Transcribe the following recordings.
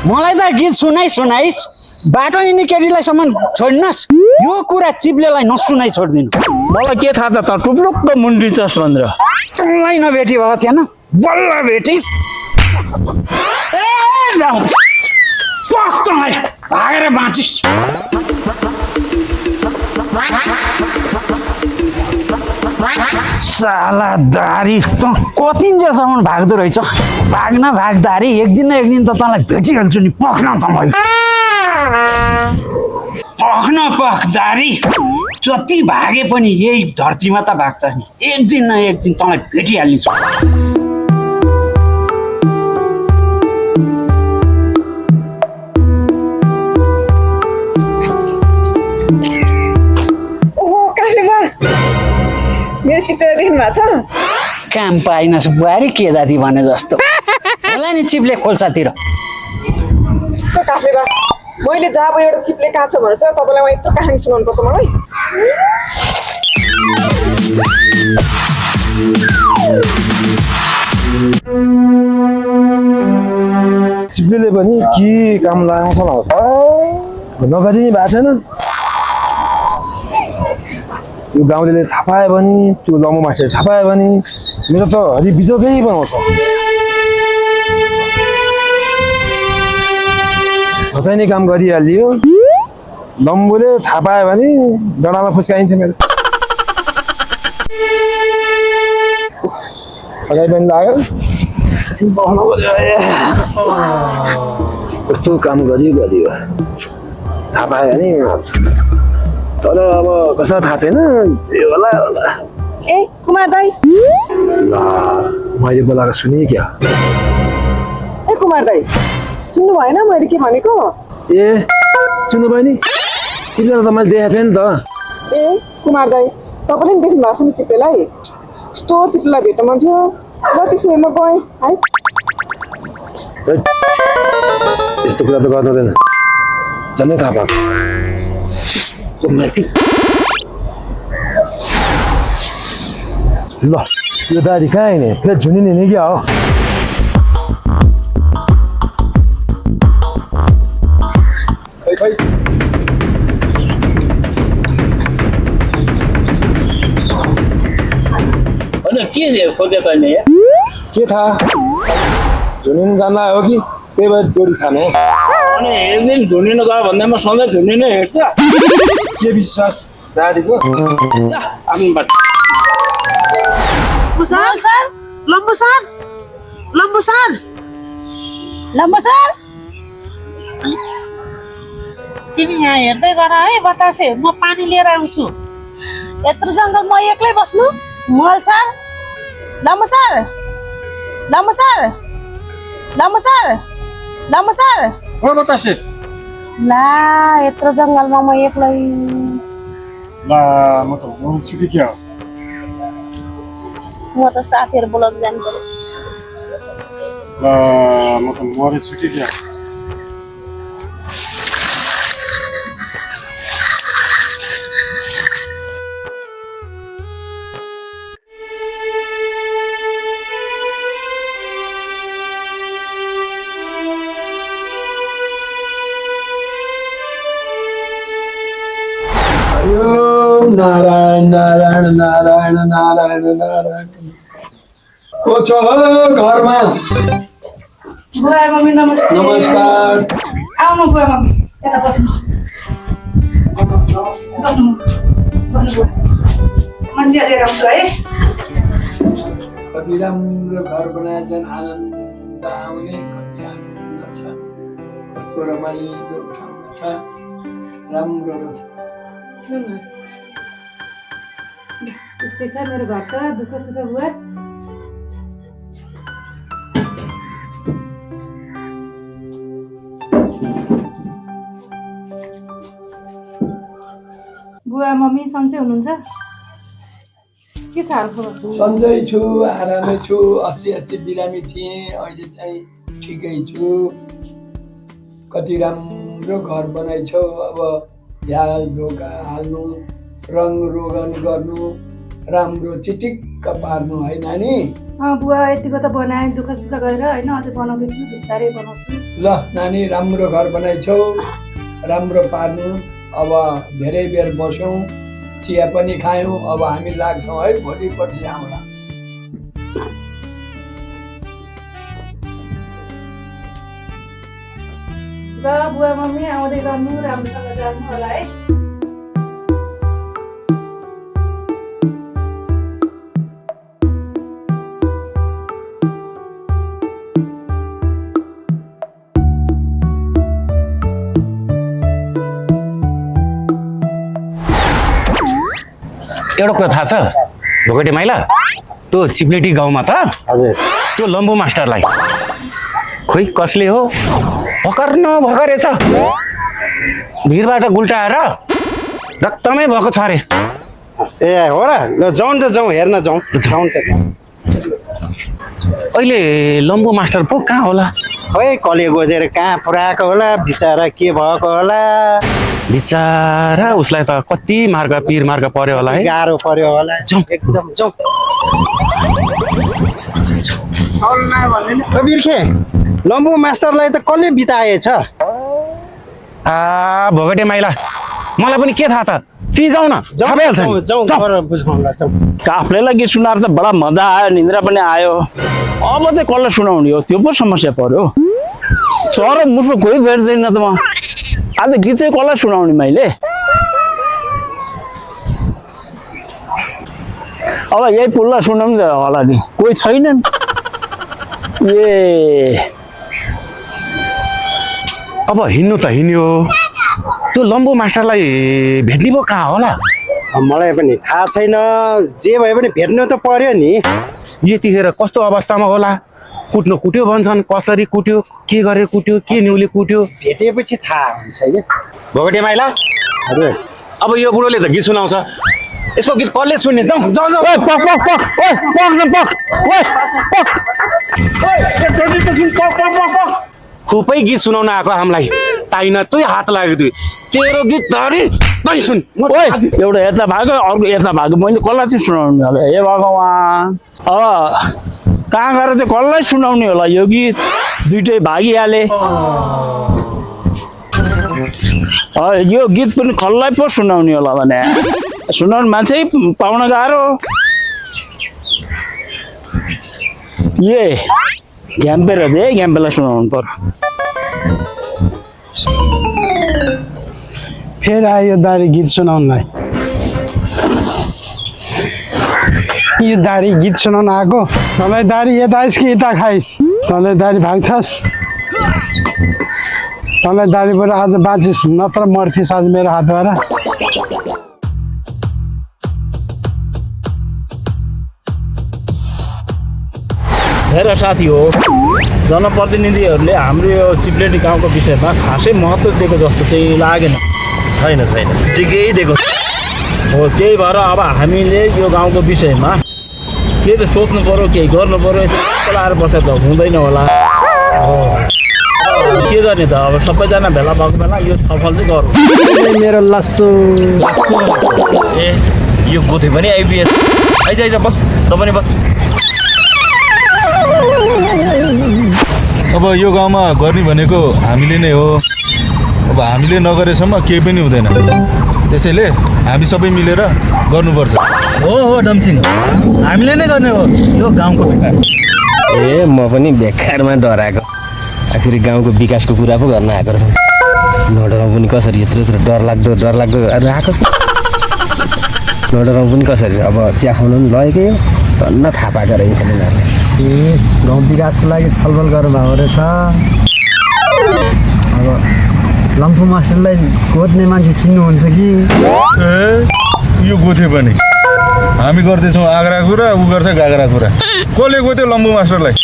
मलाई त गीत सुनाइस बाटो हिँड्ने केटीलाई सम्म छोड्नुहोस् यो कुरा चिप्लेलाई नसुनाइ छोड्दिनु मलाई के थाहा त टुप्लुक्क मुन्डी छस् भनेर तँलाई नभेटी भएको थिएन बल्ल भेटी तँलाई भागेर बाँचिस् साला दारी त कति जेलसम्म भाग्दो रहेछ भाग्दारी एक दिन न एक दिन त तँलाई भेटिहाल्छु नि पख्न तँलाई पखदारी जति भागे पनि यही धरतीमा त भाग्छ नि एक दिन न एक दिन तँलाई भेटिहाल्छु मेरो चिप्लेर देख्नु भएको छ काम पाइनस् बुहारी के जाति भने जस्तो होला नि चिप्ले खोल्सातिर काफले बा मैले जब एउटा चिप्ले कहाँ छ भनेर तपाईँलाई म यत्रो कहानी सुनाउनु पर्छ मलाई चिप्लेले पनि के काम लाग्छ नगरिने भएको छैन यो गाउँले थाहा पायो भने त्यो लम्बो मान्छेले थाहा पायो भने मेरो त हरि बिजोकै बनाउँछ नचाहिने काम गरिहालियो लम्बोले थाहा पायो भने डडालाई फुस्काइन्छ मेरो अगाइ पनि लाग्यो कस्तो काम गरियो थाहा पायो भने तर अब कसैलाई थाहा छैन जे होला ए कुमार दाइ ल मैले बोलाएर सुने क्या ए कुमार दाइ सुन्नु भएन मैले के भनेको ए सुन्नु भयो नि चिप्लेलाई त मैले देखाएको छैन नि त ए कुमार दाइ तपाईँले पनि देख्नु भएको छ नि चिप्लेलाई यस्तो चिप्लेलाई भेट्न मन थियो ल त्यसो भए म गएँ है यस्तो कुरा त गर्नु हुँदैन झन्डै थाहा पाएको ल यो दारी कहाँ हिँड्ने फेरि झुनिने नि क्या हो के खोज्यो तैँले के थाहा झुनिनु जान्दा हो कि त्यही भएर डोरी छाने अनि एक दिन ढुँडिनु गयो भन्दैमा सधैँ ढुँडिनु हेर्छ के विश्वास दारीको आफ्नो बाटो लम्बो सर तिमी यहाँ हेर्दै गर है बतासे म पानी लिएर आउँछु यत्रो जङ्गल म एक्लै बस्नु मल सर लम्बो सर हो बतासे ला यत्रो जङ्गलमा म एक्लै ला म त मर्छु कि क्या म त साथीहरू बोलाउनु जानु पर्यो ला म त मरेछु कि क्या नारायण नारायण नारायण नारायण नारायण को छ घरमा बुवा मम्मी नमस्ते नमस्कार आउनु बुवा मम्मी यता बस्नु भन्नु बुवा मान्छे लिएर आउँछु है कति राम्रो घर बनाएछन् आनन्द आउने कति आनन्द छ कस्तो रमाइलो ठाउँ छ राम्रो रहेछ त्यस्तै छ मेरो घर त दुःख सुख बुवा बुवा मम्मी सन्चै हुनुहुन्छ के छ हालखबर सन्चै छु आरामै छु अस्ति बिरामी थिएँ अहिले चाहिँ ठिकै छु कति राम्रो घर बनाइछौ अब झ्याल ढोका हाल्नु रङ रोगन गर्नु राम्रो चिटिक्क पार्नु है नानी बुवा यतिको त बनाएँ दुःख सुख गरेर होइन अझै बनाउँदैछु बिस्तारै बनाउँछु। ल नानी राम्रो घर बनाइछौ राम्रो पार्नु। अब धेरै बेर बस्यौँ चिया पनि खायौँ अब हामी लाग्छौँ है भोलि पर्सि आउँला। ल बुवा मम्मी आउँदै गर्नु राम्रोसँग जानु होला है। एउटा कुरा थाहा छ भोगटे माइला त्यो चिप्लेटी गाउँमा त हजुर त्यो लम्बु मास्टरलाई खोइ कसले हो भर्खर न भर्खर रहेछ भिरबाट गुल्टाएर रक्तमै भएको छ अरे। ए हो र ल जाउँ त जाउँ हेर्न जाउँ त। अहिले लम्बु मास्टर पो कहाँ होला? खै कले गोजेर कहाँ पुऱ्याएको होला बिचरा के भएको होला बिचारा उसलाई त कति मार्ग पिर मार्ग पर्यो होला है। गाह्रो पर्यो होला जाउँ एकदम जाउँ। बिर्खे लम्बु मास्टरलाई त कसले बिताएछ? भोगटे माइला मलाई पनि के थाहा त ती जाउँ न थाहा भइहाल्छ नि। जाउँ बुझाउँला जाउँ। काफ्लेलाई गीत सुनाएर त बडा मजा आयो निन्द्रा पनि आयो अब चाहिँ कसलाई सुनाउने हो त्यो पो समस्या पर्यो। सर मुसो कोही भेट्दैन त म आज गीत चाहिँ कसलाई सुनाउने मैले अब यही पुललाई सुनाउनु त होला नि कोही छैनन्। ए अब हिँड्नु त हिँड्यो त्यो लम्बु मास्टरलाई भेट्ने पो कहाँ होला? मलाई पनि थाहा छैन जे भए पनि भेट्नु त पर्यो नि। यतिखेर कस्तो अवस्थामा होला? कुट्नु कुट्यो भन्छन् कसरी कुट्यो के गरेर कुट्यो के न्युले कुट्यो भेटेपछि थाहा हुन्छ क्या। भोगटे माइला हजुर अब यो बुढोले त गीत सुनाउँछ यसको गीत कसले सुन्ने? जाउँ जाउँ जाउँ। ओए पक पक पक ओए पक न पक ओए पक ओए एकचोटि त सुन पक पक पक पक खुबै गीत सुनाउन आएको हामीलाई ताइन तुई हात लाग्यो तुई तेरो गीत धरी तै सुन। ओए एउटा यता भाग अर्को यता भाग मैले कसलाई चाहिँ सुनाउने होला? ए भगवान् कहाँ गएर चाहिँ कसलाई सुनाउने होला यो गीत? दुइटै भागिहाले यो गीत पनि कसलाई पो सुनाउने होला भने सुनाउने मान्छे पाउन गाह्रो। ए घ्याम्पे रहेछ है घ्याम्पेलाई सुनाउनु पर्यो। फेरि आयो दारी गीत सुनाउनलाई। यो दारी गीत सुनाउन आएको तँलाई दारी यता आइस् कि यता खाइस्? तँलाई दारी भाग्छस् तँलाई दारीबाट आज बाँचिस् नत्र मर्थिस् आज मेरो हातबाट। हेर साथी हो जनप्रतिनिधिहरूले हाम्रो यो चिप्लेटी गाउँको विषयमा खासै महत्त्व दिएको जस्तो चाहिँ लागेन। छैन छैन ठिकै दिएको हो त्यही भएर अब हामीले यो गाउँको विषयमा के त सोच्नु पऱ्यो केही गर्नु पऱ्यो चलाएर बसेर त हुँदैन होला। के गर्ने त अब सबैजना भेला भएको बेला यो छलफल चाहिँ गरौँ। मेरो लस्सो ए यो गोथे पनि आइपिएस आइज आइज बस त पनि बस। अब यो गाउँमा गर्ने भनेको हामीले नै हो अब हामीले नगरेसम्म केही पनि हुँदैन त्यसैले हामी सबै मिलेर गर्नुपर्छ। हो डमसिङ हामीले नै गर्ने हो यो गाउँको विकास। ए म पनि बेकारमा डराएको आखिर गाउँको विकासको कुरा पो गर्न आएको रहेछ। नडराउँ पनि कसरी यत्रो यत्रो डरलाग्दो आएको छ नडराउँ पनि कसरी। अब चिया खुवाउनु पनि लगेकै हो धन्न थाहा पाएको रहेछ उनीहरूले। ए गाउँ विकासको लागि छलफल गर्नुभएको रहेछ। अब लम्फू मास्टरलाई गोद्ने मान्छे चिन्नुहुन्छ कि? ए यो गोथे पनि हामी गर्दैछौँ आग्रा कुरा ऊ गर्छ गाग्रा कुरा। कसले गोथ्यो लम्बु मास्टरलाई?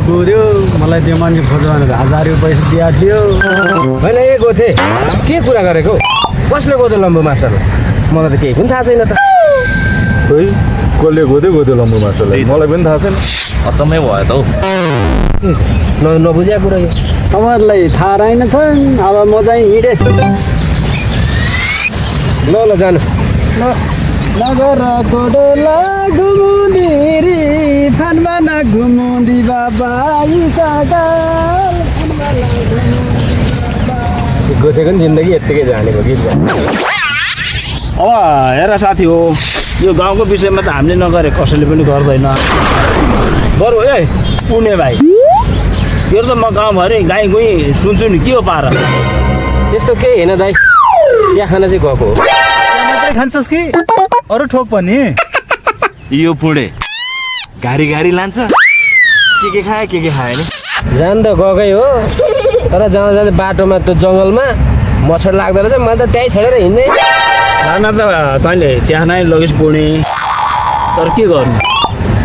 गोद्यो मलाई त्यो मान्छे खोज्यो भनेर 1000 रुपियाँ पैसा दिएको थियो। होइन ए गोथे के कुरा गरेको? कसले गोथ्यो लम्बु मास्टरलाई? मलाई त केही पनि थाहा छैन त। खोइ कसले गोथ्यो लम्बु मास्टरलाई मलाई पनि थाहा छैन। अचम्मै भयो त हौ नबुझेको कुरा यो। तपाईँहरूलाई थाहा रहेनछ। अब म चाहिँ हिँडेँ। ल जानु नगर कोडला घुमुदिरी फानमा नघुमु दिवा बाई सगाल गोथेको नि जिन्दगी यत्तिकै जानेको गीत अब हेर साथी हो यो गाउँको विषयमा त हामीले नगरे कसैले पनि गर्दैन बरु ए पुण्य भाइ तेरो त म गाउँभरि गाई गुई सुन्छु नि के हो पारा त्यस्तो केही होइन दाइ चिया खान चाहिँ गएको हो मात्रै खान्छस् कि अरू ठोक पनि यो पुणे गाडी लान्छ के खाए के खाएन जान त गएकै हो तर जाँदा जाँदै बाटोमा त्यो जङ्गलमा मच्छर लाग्दो रहेछ मैले त त्यहीँ छोडेर हिँड्दै खाना त तैँले चिया नै लगिस् पुणे तर के गर्नु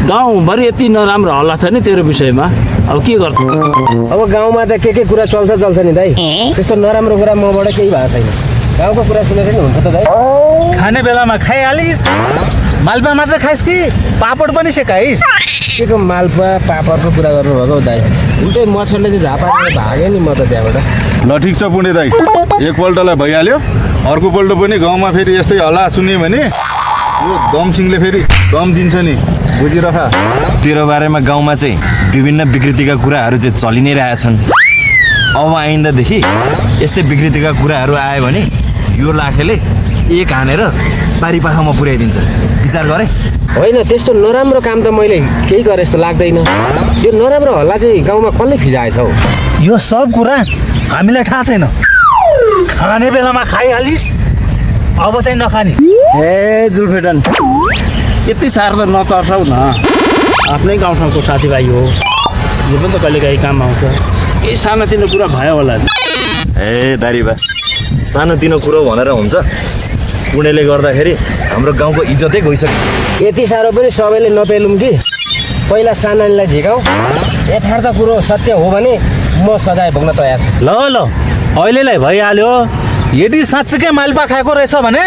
गाउँभरि यति नराम्रो हल्ला छ नि तेरो विषयमा अब के गर्छु अब गाउँमा त के कुरा चल्छ नि दाइ त्यस्तो नराम्रो कुरा मबाट केही भएको छैन गाउँको कुरा सुनेर नि हुन्छ त दाइ खाने बेलामा खाइहालिस् मालपा मात्र खाइस् कि पापड पनि सेकाइस् के को मालपुवा पापडको कुरा गर्नुभएको दाइ उल्टै मच्छरले चाहिँ झापा भागेँ नि म त त्यहाँबाट ल ठिक छ पुणे दाइ एकपल्टलाई भइहाल्यो अर्कोपल्ट पनि गाउँमा फेरि यस्तै हल्ला सुन्यो भने यो दमसिंहले फेरि दम दिन्छ नि बुझिरह तेरो बारेमा गाउँमा चाहिँ विभिन्न विकृतिका कुराहरू चाहिँ चलि नै रहेछन् अब आइन्दादेखि यस्तै विकृतिका कुराहरू आयो भने यो लाखेले एक हानेर पारिपाखामा पुर्याइदिन्छ विचार गरे होइन त्यस्तो नराम्रो काम त मैले केही गरे जस्तो लाग्दैन यो नराम्रो हल्ला चाहिँ गाउँमा कसले फिजाएछ हौ यो सब कुरा हामीलाई थाहा छैन खाने बेलामा खाइहालिस् अब चाहिँ नखाने ए जुलफेटन यति साह्रो त नतर्सौ न आफ्नै गाउँठाउँको साथीभाइ हो यो पनि त कहिलेकाहीँ काम आउँछ केही सानोतिनो कुरा भयो होला ए दारीबा सानोतिनो कुरो भनेर हुन्छ पुणेले गर्दाखेरि हाम्रो गाउँको इज्जतै गइसक्यो यति साह्रो पनि सबैले नपेलौँ कि पहिला सानानीलाई झिकाउँ यथार्थ कुरो सत्य हो भने म सजाय भोग्न तयार छु ल अहिलेलाई भइहाल्यो यदि साँच्चैकै मालपा खाएको रहेछ भने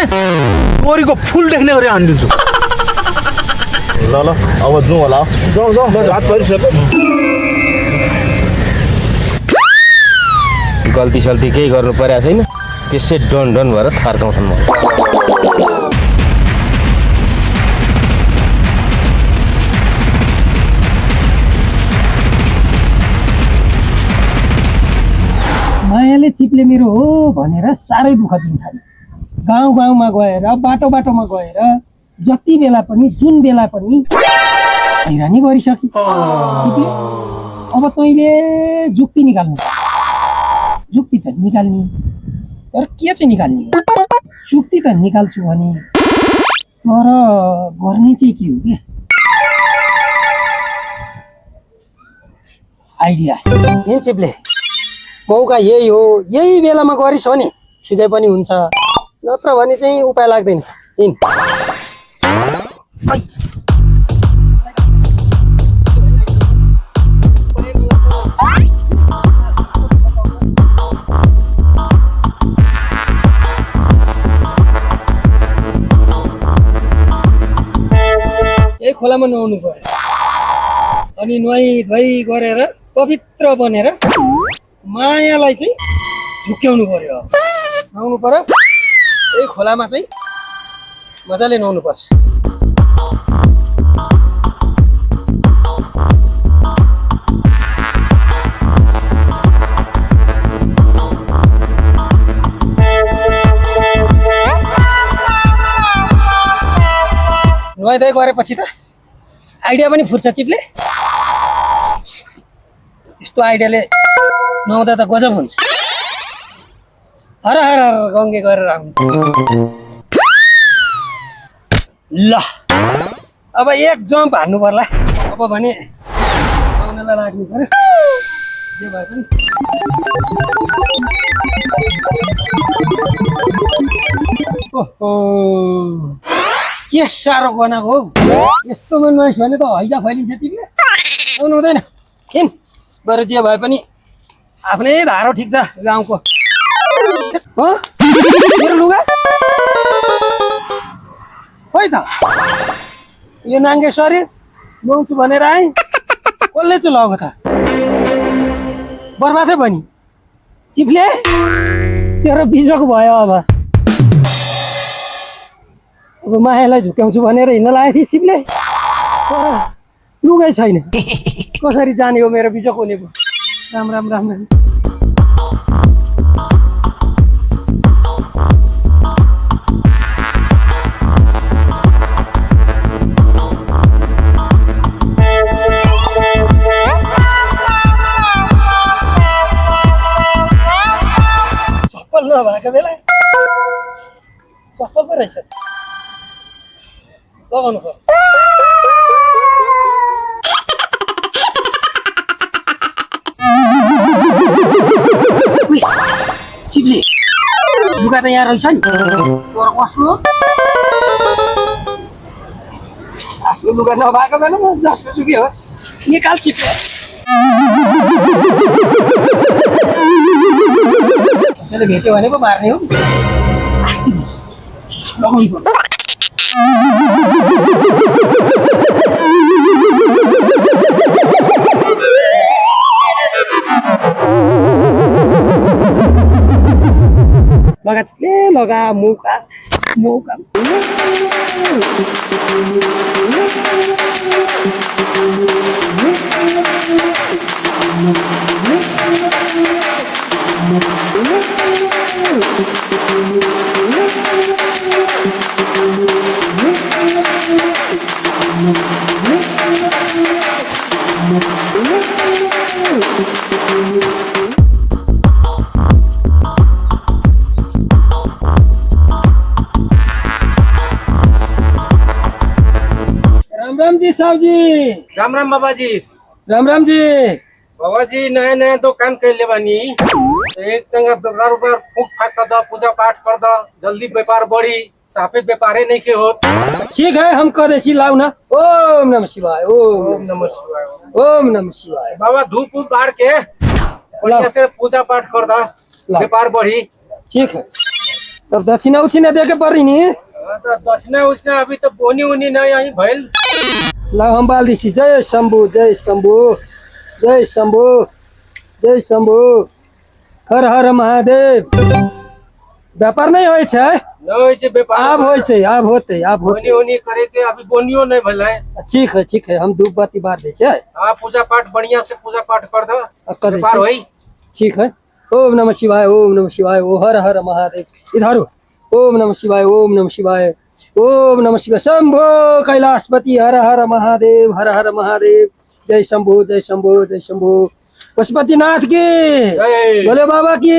तोरीको फुल देख्ने गरी हानिदिन्छु ल अब जाउँ होला जाउँ हात परिसक्यो गल्ती सल्ती केही गर्नु परेको छैन त्यसै डन भएर थर्काउँछन् म मायाले चिप्ले मेरो हो भनेर साह्रै दुःख दिन थाल्यो गाउँमा गएर बाटोमा गएर जति बेला पनि जुन बेला पनि हैरानी गरिसके चिप्ले अब तैँले जुक्ति निकाल्नु जुक्ति त निकाल्ने तर के चाहिँ निकाल्ने जुक्ति त निकाल्छु भने तर गर्ने चाहिँ के हो क्या आइडिया हिँड चिप्ले मौका यही हो यही बेलामा गरिस् भने ठिकै पनि हुन्छ नत्र भने चाहिँ उपाय लाग्दैन हिँड यही खोलामा नुहाउनु पर्यो अनि नुहाई धुवाई गरेर पवित्र बनेर मायालाई चाहिँ झुक्क्याउनु पर्यो नुहाउनु पर्यो यही खोलामा चाहिँ मजाले नुहाउनु पर्छ नुहाइधुवाई गरेपछि त आइडिया पनि फुर्छ चिप्ले यस्तो आइडियाले नुहाउँदा त गजब हुन्छ हर हर गङ्गे गरेर आउनु ल अब एक जम्प हान्नु पर्ला अब भने नुहाउनलाई लाग्नु पर्यो जे भए पनि ओहो के साह्रो बनाएको हौ यस्तोमा नुहाइस् भने त हैजा फैलिन्छ चिप्ले आउनु हुँदैन किन बरु जे भए पनि आफ्नै धारो ठिक छ गाउँको हो मेरो लुगा खोइ त यो नाङ्गे शरीर नुहाउँछु भनेर आएँ कसले चाहिँ लग्यो त बर्बादै पनि चिप्ले तेरो बिजोक भयो अब मायालाई झुक्याउँछु भनेर हिँड्न लागेको थिएँ सिपले तर लुगै छैन कसरी जाने हो मेरो बिचो खोलेको राम राम राम राम चप्पल नभएको बेला चप्पल पो रहेछ लगाउनु पर्यो चिप्ले लुगा त यहाँ रहेछ नि तर कस्तो आफ्नो लुगा नभएको बेलामा जसको सुकै होस् निकाल चिप्ले त्यसले भेट्यो भने पो मार्ने हो लगाउनु पर्छ लगा चिप्ले लगा मौका मौका राम जी साहब जी राम राम बाबा जी राम जी बाबा जी नया नया दुकान कैले बानी एक तंगा व्यापार फूक फाक कर दो पूजा पाठ कर दो जल्दी व्यापार बढ़ी साफे व्यापारे नहीं के हो ठीक है हम कर देसी लाऊ ना ओम नमः शिवाय ओम नमः शिवाय ओम नमः शिवाय बाबा धूप उप बाढ़ के बढ़िया से पूजा पाठ कर दो व्यापार बढ़ी ठीक है तब दक्षिणा उछिना दे के पड़ी नी दक्षिणा उछिना अभी तो बोनी उनी नहीं आई भइल ला हम बाल दिसी जय शंभु जय शंभु जय शंभु जय शंभु हर हर महादेव व्यापार नहीं होय छै नहीं होय छै व्यापार आब होय छै आब होते बोनी उनी करे के अभी बोनियो नहीं भइल है ठीक है हम धूप बाती बार दे छै हां पूजा पाठ बढ़िया से पूजा पाठ कर दो व्यापार होई ठीक है ओम नमः शिवाय ओम नमः शिवाय ओ हर हर महादेव इधर ओम नमः शिवाय ओम नमः शिवाय ओम नमः शिवाय शंभो कैलाशपति हर हर महादेव जय शंभु जय शंभु जय शंभु पशुपतिनाथ की बोले बाबा की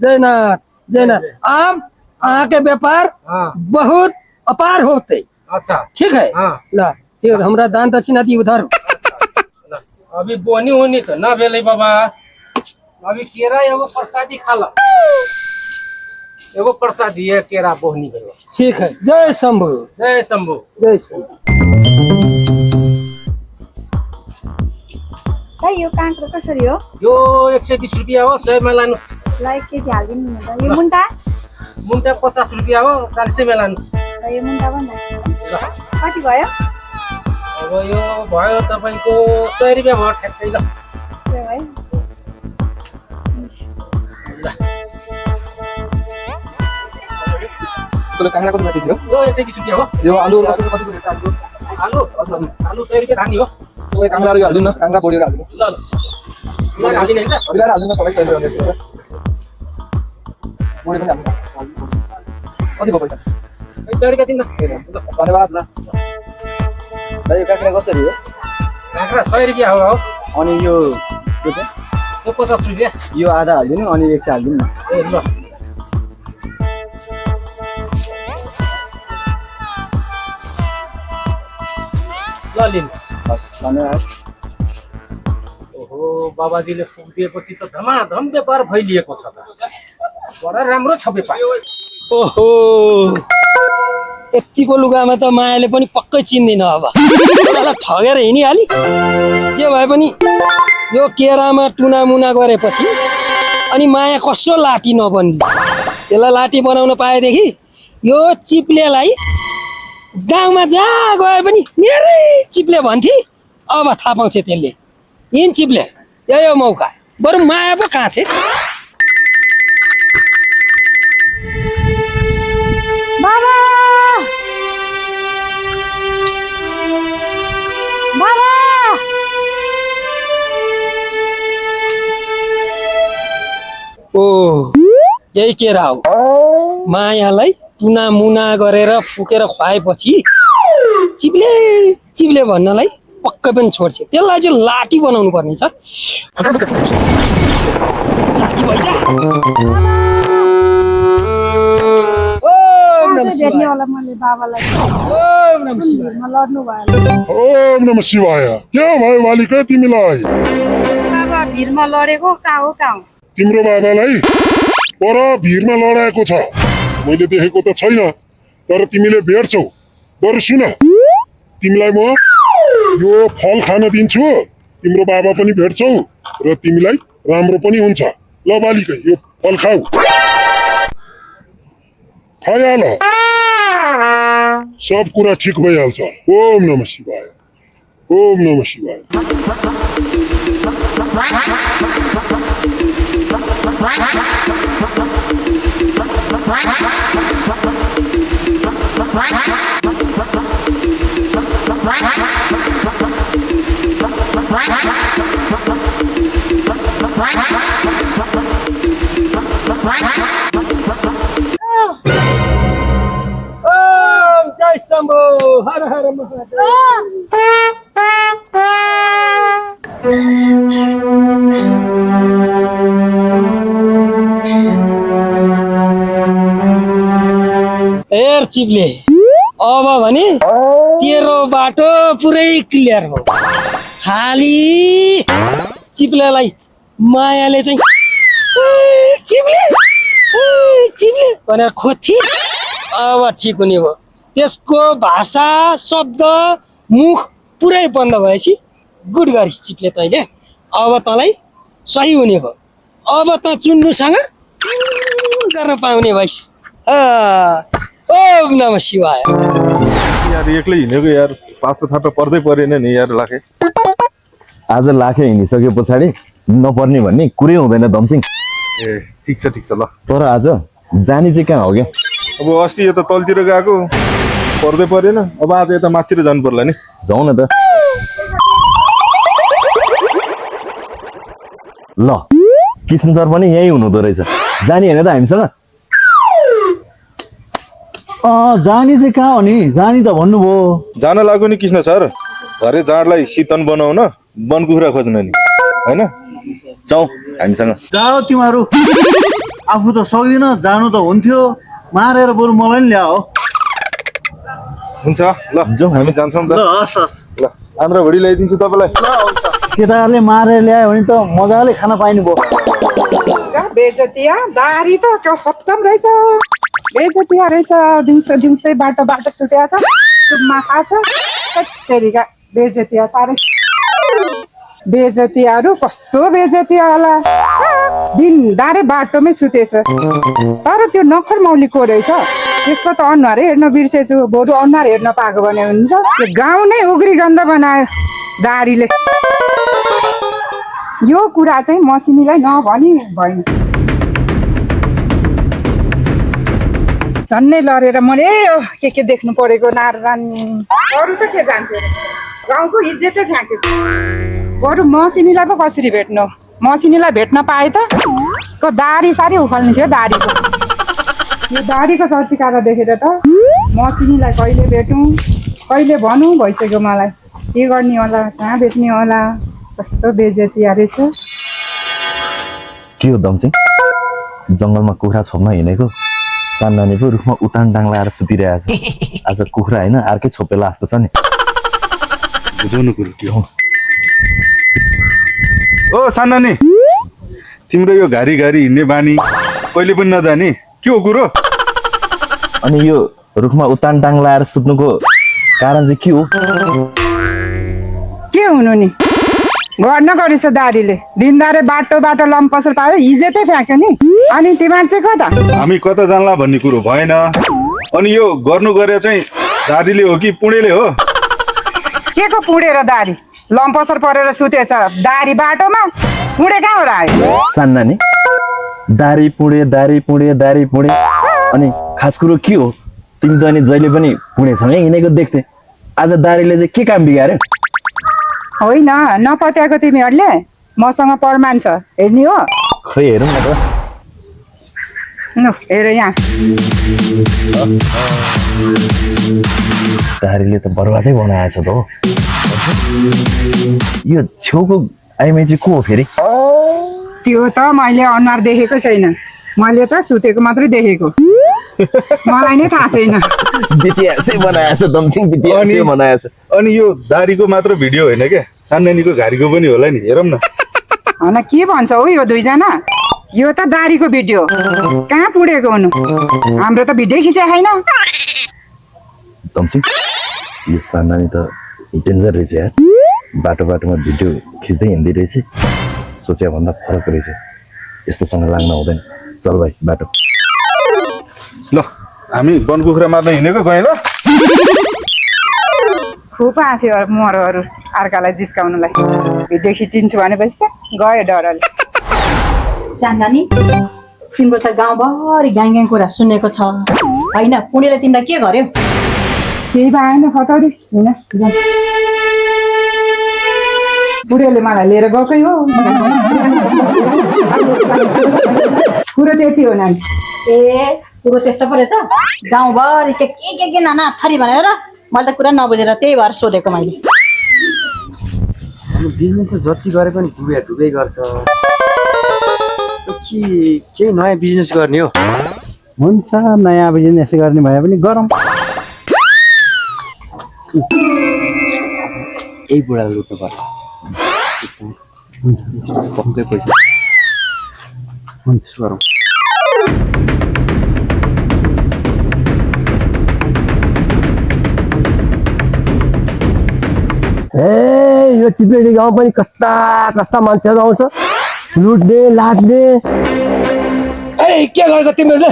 जयनाथ आप के व्यापार बहुत अपार होते अच्छा ठीक है ला ठीक है हमरा दान दक्षिणा दी उधर अभी बोनी होनी तो ना भेले बाबा अभी केरा एगो प्रसादी खाला एगो प्रसादी है केरा बोहनी भेलो ठीक है जय शंभु जय शंभु जय शंभु दाइ यो काँक्रो कसरी हो यो 120 रुपैयाँ हो 100 मा लानुस् ल 1 केजी हालिदिनु न त यो मुन्टा मुन्टा 50 रुपैयाँ हो 40 मा लानुस् र यो मुन्टा भन्दा कति भयो अब यो भयो तपाईको 100 रुपैयाँ भयो ठ्याक्कै ल त्यो भयो तो कांगड़ा को बाटी थियो यो 120 रुपैयाँ हो यो आलु कति रुपैयाँ आलु आलु 100 रुपैयाँ धानी हो तो कांगड़ा हरू हाल्दिनु न कांगड़ा बोडी हाल्दिनु ल ल हालिदिने हैन अघिला हाल्दिनु सबै 100 रुपैयाँ बोडी पनि हाल्दिनु कति भयो पैसा 100 रुपैयाँ दिनु धन्यवाद ल दाइ कांगड़ा कसरी हो काँक्रा 100 रुपैयाँ हो अनि यो चाहिँ यो 50 रुपैयाँ यो आधा हाल्दिनु अनि एक चाहिँ हाल्दिनु न ए ल धन्यवाद ओहो बाबाजीले फुक दिएपछि त धमाधम व्यापार फैलिएको छ त बडा राम्रो छ व्यापार ओहो यतिको लुगामा त मायाले पनि पक्कै चिन्दिन अब मलाई ठगेर हिँडिहाली जे भए पनि यो केरामा टुना मुना गरेपछि अनि माया कसो लाठी नबन्दी त्यसलाई लाठी बनाउन पाएदेखि यो चिप्लेलाई गाउँमा जहाँ गए पनि मेरै चिप्ले भन्थे अब थाहा पाउँछ त्यसले यिन चिप्ले यो मौका बरु माया पो कहाँ छ बाबा बाबा ओ यही केरा हो मायालाई टुना मुना गरेर फुकेर खुवाएपछि चिप्ले चिप्ले भन्नलाई पक्कै पनि छोड्छ त्यसलाई चाहिँ लाठी बनाउनु पर्ने छ लाठी भइछ ओम नमः शिवाय क्या भयो बालिका तिमीलाई बाबा भिरमा लडेको कहाँ हो तिम्रो बाबालाई पर भिरमा लडाएको छ मैले देखेको त छैन तर तिमीले भेट्छौ बरु सुन तिमीलाई म यो फल खान दिन्छु तिम्रो बाबा पनि भेट्छौ र तिमीलाई राम्रो पनि हुन्छ ल बालिका यो फल खाऊ खाइहाल सब कुरा ठिक भइहाल्छ ओम नमः शिवाय ओम नमः शिवाय जय शम्भो हर हर हेर चिप्ले अब भने तेरो बाटो पुरै क्लियर हो खाली चिप्लेलाई मायाले चाहिँ चिप्ले चिप्ले भनेर खोज्थी अब ठिक हुने भयो त्यसको भाषा शब्द मुख पुरै बन्द भएपछि गुड गरिस् चिप्ले तैँले अब तँलाई सही हुने भयो अब त चुन्नुसँग गर्न पाउने भइस् ओम नमः शिवाय यार एक्लै हिँडेको यार पाँच थापा पर्दै परेन नि यार लाखे आज लाखे हिँडिसके पछाडि नपर्ने भन्ने कुरै हुँदैन दमसिंह ए ठिक छ ल तर आज जाने चाहिँ कहाँ हो क्या अब अस्ति यता तलतिर गएको पर्दै परेन अब आज यता माथितिर जानु पर्ला नि जाउँ न त ल किसन सर पनि यही हुनुहुँदो रहेछ जाने होइन त हामीसँग जाने चाहिँ कहाँ हो नि जाने त भन्नुभयो जान लाग्यो नि कृष्ण सर घरे जाडलाई शीतन बनाउन वन कुखुरा खोज्न नि होइन जाउँ हामीसँग जाऊ तिमीहरू आफू त सक्दिन जानु त हुन्थ्यो मारेर बरु मलाई नि ल्याऊ हुन्छ ल जाउँ हामी जान्छौँ त ल हस् हस् ल आन्द्रा भुडी ल्याइदिन्छु तपाईँलाई केटाहरूले मारेर ल्यायो भने त मजाले खान पाइनु भयो बेजतिया दारी त त्यो खत्तम रहेछ बेजतिया रहेछ दिउँसो दिउँसै बाटो बाटो सुत्या छ चुपमा खाछ तेरिका बेजतिया साह्रै बेजतियाहरू कस्तो बेजतिया होला दिनदारै बाटोमै सुतेछ तर त्यो नखर मौलीको रहेछ त्यसको त अनुहारै हेर्न बिर्सेछु बरु अनुहार हेर्न पाएको भने हुन्छ त्यो गाउँ नै उग्री गन्ध बनायो दारीले यो कुरा चाहिँ मसिनीलाई नभनी भएन झन्नै लडेर मैले के देख्नु परेको नारायणी अरू त के जान्थ्यो गाउँको इज्जतै फ्याँक्यो बरु मसिनीलाई पो कसरी भेट्नु मसिनीलाई भेट्न पाए त उसको दारी साह्रै उखाल्ने थियो दारीको यो दारीको चर्तिकार देखेर त मसिनीलाई कहिले भेटौँ कहिले भनौँ भइसक्यो मलाई के गर्ने होला कहाँ भेट्ने होला कस्तो बेजेतिया रहेछ के हो दमसिंह जङ्गलमा कुखुरा छोप्न हिँडेको सान्नानीको रुखमा उटान डाङ लाएर सुतिरहेको छ आज कुखुरा होइन अर्कै छोपेला जस्तो छ नि बुझाउनु कुरो के हो ओ सान्नानी तिम्रो यो घारी घारी हिँड्ने बानी कहिले पनि नजाने के हो कुरो अनि यो रुखमा उतान डाङ लाएर सुत्नुको कारण चाहिँ के हो के हुनु नि गर्न गरेछ दारीले दिनदारे बाटो बाटो लम्पसल पाएर हिजोतै फ्याँक्यो नि अनि तिमीहरू चाहिँ कता हामी कता जानला भन्ने कुरो भएन अनि यो गर्नु गरे चाहिँ दारीले हो कि पुणेले हो के को पुडेर दारी लम्पसर परेर सुतेछ दारी बाटोमा पुडे कहाँबाट आयो सान्नानी दारी पुडे अनि खास कुरो के हो तिमी त अनि जहिले पनि पुणेसँगै हिँडेको देख्थे आज दारीले चाहिँ के काम बिगार्यो होइन नपत्याएको तिमीहरूले मसँग प्रमाण छ हेर्ने हो खै हेरौँ न त ल हेर यहाँ दारीले त बर्बादै बनाएछ त हो यो छेउको आइमाई चाहिँ को हो फेरि त्यो त मैले अनुहार देखेको छैन मैले त सुतेको मात्रै देखेको मलाई नै थाहा छैन बितिहासै बनाएछ दमसिङ बितिहासै बनाएछ अनि यो दारीको मात्र भिडियो होइन क्या सान्नानीको घारीको पनि होला नि हेरौँ न होइन के भन्छ हो यो दुईजना यो त दारीको भिडियो कहाँ पुडेको हुनु हाम्रो त भिडियो खिचेको छैन दमसिङ यो सान्नानी त डेन्जर रहेछ यार बाटो बाटोमा भिडियो खिच्दै हिँड्दै रहेछ सोचे भन्दा फरक रहेछ यस्तोसँग लाग्न हुँदैन चल भाइ बाटो ल हामी वन कुखुरा मार्न हिँडेको गएँ ल खुब आएको थियो मरहरू अर्कालाई जिस्काउनुलाई भिडियो खिचिदिन्छु भनेपछि त गयो डरले सान्नानी तिम्रो त गाउँभरि गाई गाई कुरा सुनेको छ होइन पुणेले तिमीलाई के गर्यो केही भएन खतौरी होइन बुढेले मलाई लिएर गएकै हो कुरो त्यति हो नानी ए कुरो त्यस्तो पऱ्यो त गाउँभरि के नाना थरी भनेर मैले त कुरा नबुझेर त्यही भएर सोधेको मैले बिजनेस त जति गरे पनि डुबै गर्छ केही नयाँ बिजनेस गर्ने हो हुन्छ नयाँ बिजनेस गर्ने भए पनि गरौँ यही बुढालाई लुट्नु पर्छ पक्कै पैसा हुन्छ गरौँ ए यो चिप्लेटी गाउँ पनि कस्ता कस्ता मान्छेहरू आउँछ लुट्ने लाट्ने ए के गरेको तिमीहरूले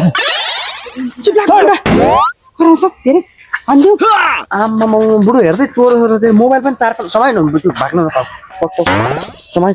आम्मा बुढो हेर्दै चोर त्यो मोबाइल पनि 4-5 समय हुनु भाग्न नपाऊ समय